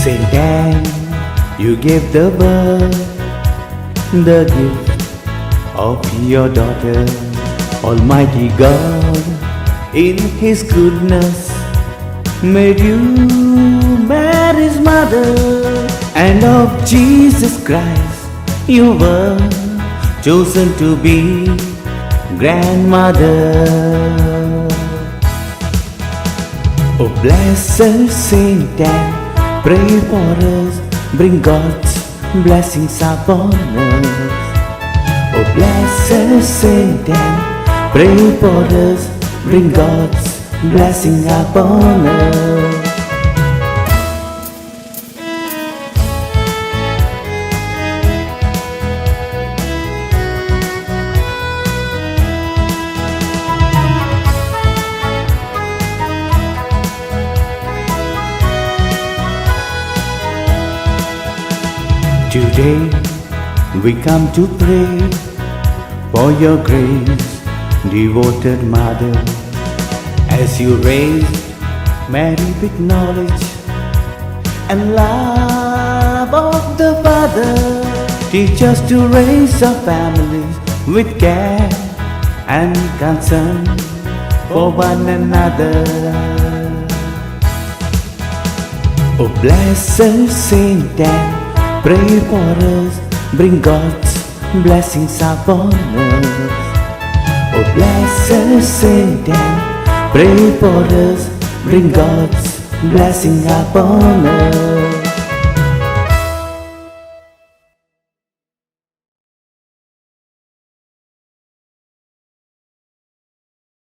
Saint Anne, you gave the birth, the gift of your daughter. Almighty God, in His goodness, made you Mary's mother, and of Jesus Christ you were chosen to be grandmother. Oh, blessed Saint Anne, pray for us, bring God's blessings upon us. Oh, blessed Saint Anne, pray for us, bring God's blessing upon us. Today we come to pray for your grace, devoted mother, as you raised Mary with knowledge and love of the Father. Teach us to raise our families with care and concern for one another. Oh, blessed Saint Anne, pray for us, bring God's blessings upon us. Oh, blessed Saint Anne, pray for us, bring God's blessing upon us.